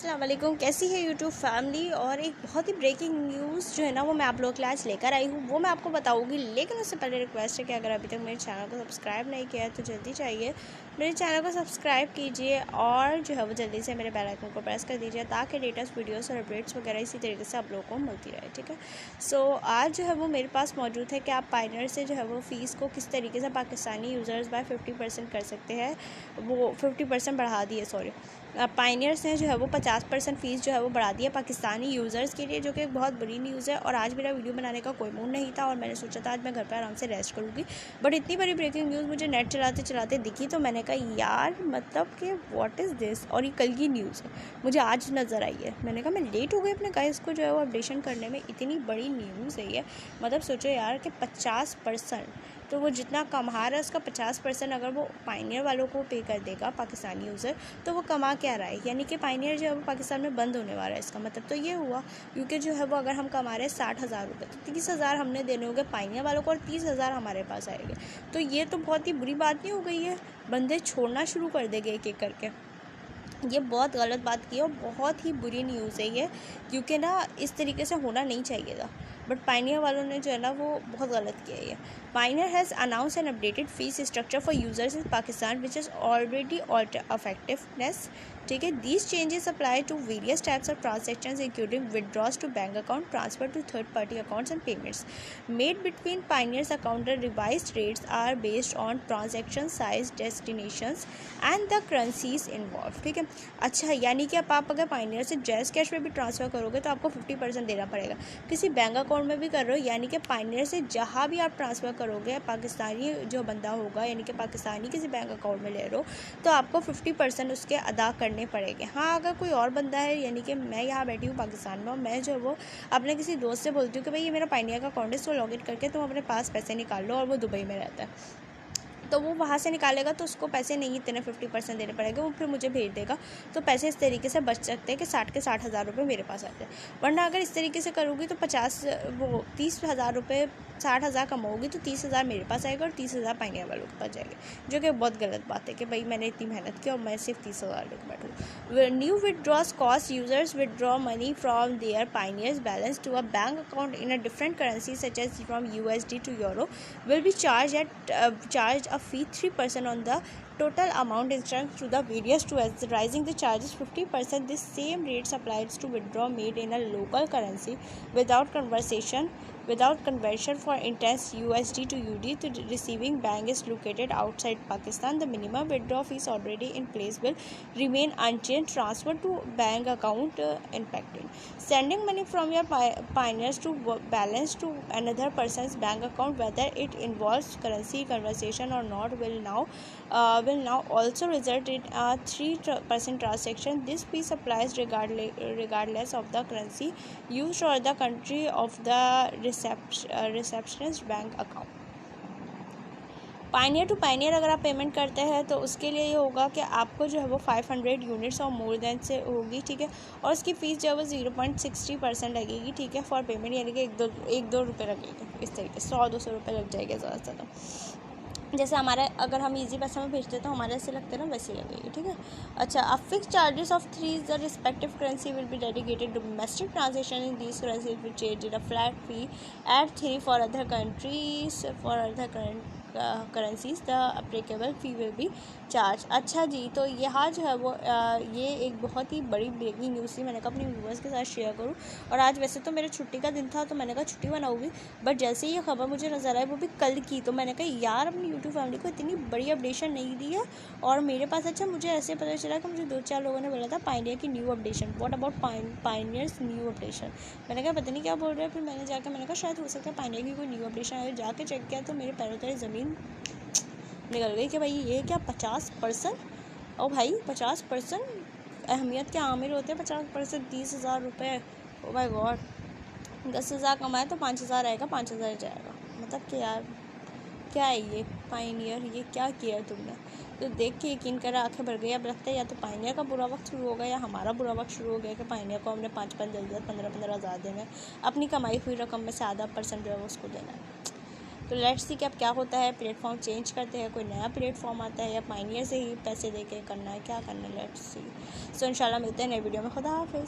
अस्सलाम वालेकुम। कैसी है यूट्यूब फैमिली। और एक बहुत ही ब्रेकिंग न्यूज़ जो है ना वो मैं आप लोगों के लिए आज लेकर आई हूँ, वो मैं आपको बताऊँगी। लेकिन उससे पहले रिक्वेस्ट है कि अगर अभी तक मेरे चैनल को सब्सक्राइब नहीं किया है तो जल्दी चाहिए मेरे चैनल को सब्सक्राइब कीजिए और जो है वो जल्दी से मेरे बेल आइकन को प्रेस कर दीजिए ताकि लेटेस्ट वीडियोस और अपडेट्स वगैरह इसी तरीके से आप लोगों को मिलती रहे। ठीक है, सो आज जो है वो मेरे पास मौजूद है कि आप पायनियर से जो है वो फ़ीस को किस तरीके से पाकिस्तानी यूज़र्स बाय 50% कर सकते हैं। वो 50% बढ़ा दी है, सॉरी, पायनियर्स ने जो है वो 50% फ़ीस जो है वो बढ़ा दी है पाकिस्तानी यूज़र्स के लिए, जो कि एक बहुत बड़ी न्यूज़ है। और आज मेरा वीडियो बनाने का कोई मूड नहीं था और मैंने सोचा था आज मैं घर पर आराम से रेस्ट करूँगी, बट इतनी बड़ी ब्रेकिंग न्यूज़ मुझे नेट चलाते चलाते दिखी तो मैंने कहा यार मतलब कि व्हाट इज़ दिस। और ये कल की न्यूज़ है, मुझे आज नज़र आई है। मैंने कहा मैं लेट हो गई अपने गाइस को जो है वो अपडेशन करने में। इतनी बड़ी न्यूज़ है ये, मतलब सोचो यार कि 50%, तो वो जितना कमा रहा है उसका 50% अगर वो पायनियर वालों को पे कर देगा पाकिस्तानी यूज़र, तो वो कमा क्या रहा है। यानी कि पायनियर जो है वो पाकिस्तान में बंद होने वाला है। इसका मतलब तो ये हुआ, क्योंकि जो है वो अगर हम कमा रहे हैं 60,000 रुपये तो 30,000 हमने देने होंगे पायनियर वालों को और 30,000 हमारे पास आएंगे। तो ये तो बहुत ही बुरी बात नहीं हो गई है, बंदे छोड़ना शुरू कर देंगे एक एक करके। ये बहुत गलत बात की है और बहुत ही बुरी न्यूज़ है ये, क्योंकि ना इस तरीके से होना नहीं चाहिए था। बट पायनियर वालों ने जो है ना वो बहुत गलत किया है ये। Payoneer has announce an updated fees structure for users in Pakistan which is already effectiveness. ठीक है, these changes apply to various types of transactions including withdraws to bank account, transfer to third party accounts and payments made between Payoneers account. The revised rates are based on transaction size, destinations and the currencies involve. ठीक है, अच्छा, यानी कि आप अगर Pioneer से jazz cash में भी ट्रांसफ़र करोगे तो आपको 50% देना पड़ेगा। किसी बैंक अकाउंट में भी कर रहे हो, यानी कि पायनियर से जहाँ भी आप ट्रांसफ़र करोगे पाकिस्तानी जो बंदा होगा, यानी कि पाकिस्तानी किसी बैंक अकाउंट में ले रहे हो तो आपको 50% उसके अदा करने पड़ेंगे। हाँ, अगर कोई और बंदा है, यानी कि मैं यहाँ बैठी हूँ पाकिस्तान में और मैं जो है वो अपने किसी दोस्त से बोलती हूँ कि भाई ये मेरा पायनियर का अकाउंट है, इसको लॉग इन करके तुम अपने पास पैसे निकाल लो, और वो दुबई में रहता है, तो वो वहाँ से निकालेगा तो उसको पैसे नहीं इतने 50% देने पड़ेंगे, वो फिर मुझे भेज देगा। तो पैसे इस तरीके से बच सकते हैं कि 60 के 60,000 रुपये मेरे पास आते हैं। वरना अगर इस तरीके से करूँगी तो 30,000 रुपये, 60,000 कमाऊँगी तो 30,000 मेरे पास आएगा और 30,000 पायनियर वालों के पास जाएंगे, जो कि बहुत गलत बात है कि भाई मैंने इतनी मेहनत की और मैं सिर्फ 30,000 लेकर बैठूँ। New withdraws cost users withdraw money from their Payoneers balance to a bank account in a different currency such as from USD to euro will be charged a fee 3% on the total amount instructed to the various to as rising the charges 50%. This same rates applies to withdraw made in a local currency without conversion for intense USD to UD to receiving bank is located outside Pakistan. The minimum withdrawal fees already in place will remain unchanged. Transfer to bank account impacted. Sending money from your pioneers to balance to another person's bank account, whether it involves currency conversion or not, will now also result in a 3% transaction. This piece applies regardless of the currency used or the country of the receptionist bank account. Payoneer to Payoneer अगर आप payment करते हैं तो उसके लिए ये होगा कि आपको जो है वो 500 यूनिट्स और मोर देन से होगी। ठीक है, और उसकी फ़ीस जो है वो 0.60% लगेगी। ठीक है, फॉर पेमेंट, यानी कि एक दो रुपये लगेंगे, इस तरीके से 100-200 रुपये लग जाएगा ज़्यादा से ज़्यादा। जैसे हमारा अगर हम इजी पैसा में भेजते तो हमारे ऐसे लगते ना, वैसे लगेगी। ठीक है, अच्छा, अब fix charges of 3 the respective currency will be dedicated domestic transaction in these currency will change in a flat fee at 3 for other countries for other currencies the applicable fee will be charge. अच्छा जी, तो यहाँ जो है वो ये एक बहुत ही बड़ी ब्रेकिंग न्यूज़ थी, मैंने कहा अपने व्यूअर्स के साथ शेयर करूँ। और आज वैसे तो मेरा छुट्टी का दिन था तो मैंने कहा छुट्टी बनाऊँगी, बट जैसे ही ये खबर मुझे नज़र आई वो भी कल की, तो मैंने कहा यार अपनी यूट्यूब फैमिली को इतनी बड़ी अपडेशन नहीं दी है और मेरे पास। अच्छा, मुझे ऐसे पता चला कि मुझे 2-4 लोगों ने बोला था पायनियर की new updation, what about pioneers new updation. मैंने कहा पता नहीं क्या बोल रहे हैं, फिर मैंने जाकर मैंने कहा शायद हो सकता है पायनियर की कोई न्यू अपडेशन आए। जाके चेक किया तो मेरे पैरों तले ज़मीन निकल गई कि भाई ये क्या 50%। और भाई 50% अहमियत के आमिर होते हैं। 50% 30,000 रुपये, ओ माय गॉड। 10,000 कमाए तो 5,000 आएगा, 5,000 जाएगा। मतलब कि यार क्या है ये पायनियर, ये क्या किया है तुमने। तो देख के यकीन करा आंखें भर गई। अब लगता है या तो पायनियर का बुरा वक्त शुरू हो गया या हमारा बुरा वक्त शुरू हो गया कि पायनियर को हमने 5-5, 10-10, 15-15 हज़ार देना है, अपनी कमाई हुई रकम में से आधा % जो है वो उसको देना है। तो लेट्स सी कि अब क्या होता है, प्लेटफॉर्म चेंज करते हैं, कोई नया प्लेटफॉर्म आता है या पायनियर से ही पैसे दे के करना है, क्या करना है, लेट्स सी। सो इंशाल्लाह मिलते हैं नई वीडियो में। खुदा हाफिज़।